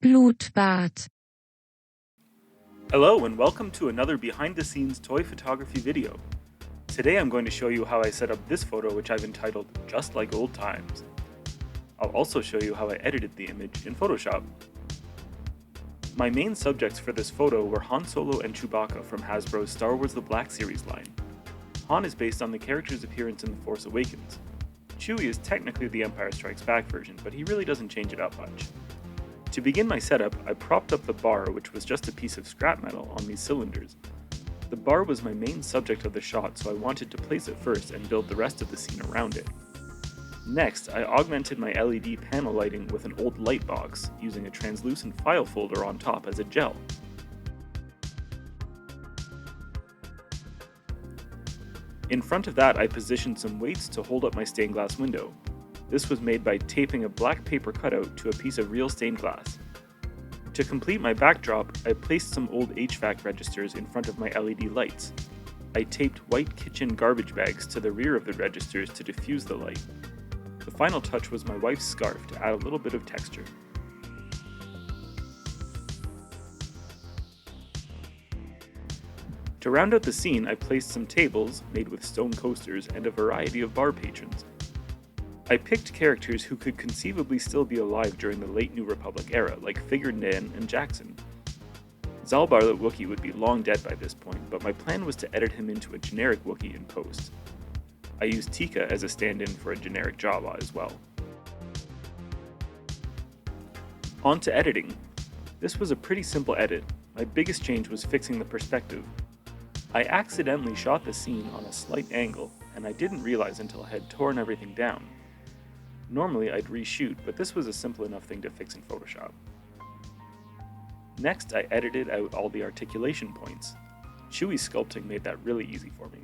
Blutbad. Hello and welcome to another behind-the-scenes toy photography video. Today I'm going to show you how I set up this photo, which I've entitled Just Like Old Times. I'll also show you how I edited the image in Photoshop. My main subjects for this photo were Han Solo and Chewbacca from Hasbro's Star Wars The Black Series line. Han is based on the character's appearance in The Force Awakens. Chewie is technically the Empire Strikes Back version, but he really doesn't change it up much. To begin my setup, I propped up the bar, which was just a piece of scrap metal, on these cylinders. The bar was my main subject of the shot, so I wanted to place it first and build the rest of the scene around it. Next, I augmented my LED panel lighting with an old light box, using a translucent file folder on top as a gel. In front of that, I positioned some weights to hold up my stained glass window. This was made by taping a black paper cutout to a piece of real stained glass. To complete my backdrop, I placed some old HVAC registers in front of my LED lights. I taped white kitchen garbage bags to the rear of the registers to diffuse the light. The final touch was my wife's scarf to add a little bit of texture. To round out the scene, I placed some tables, made with stone coasters, and a variety of bar patrons. I picked characters who could conceivably still be alive during the late New Republic era, like Figrin and Jaxxon. Zaalbar the Wookiee would be long dead by this point, but my plan was to edit him into a generic Wookiee in post. I used Teeka as a stand-in for a generic Jawa as well. On to editing. This was a pretty simple edit. My biggest change was fixing the perspective. I accidentally shot the scene on a slight angle, and I didn't realize until I had torn everything down. Normally I'd reshoot, but this was a simple enough thing to fix in Photoshop. Next, I edited out all the articulation points. Chewie's sculpting made that really easy for me.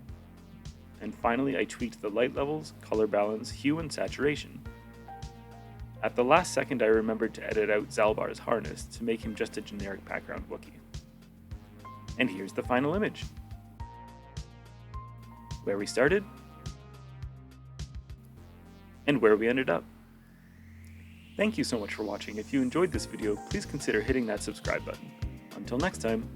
And finally, I tweaked the light levels, color balance, hue, and saturation. At the last second, I remembered to edit out Zaalbar's harness to make him just a generic background Wookiee. And here's the final image. Where we started, and where we ended up. Thank you so much for watching. If you enjoyed this video, please consider hitting that subscribe button. Until next time.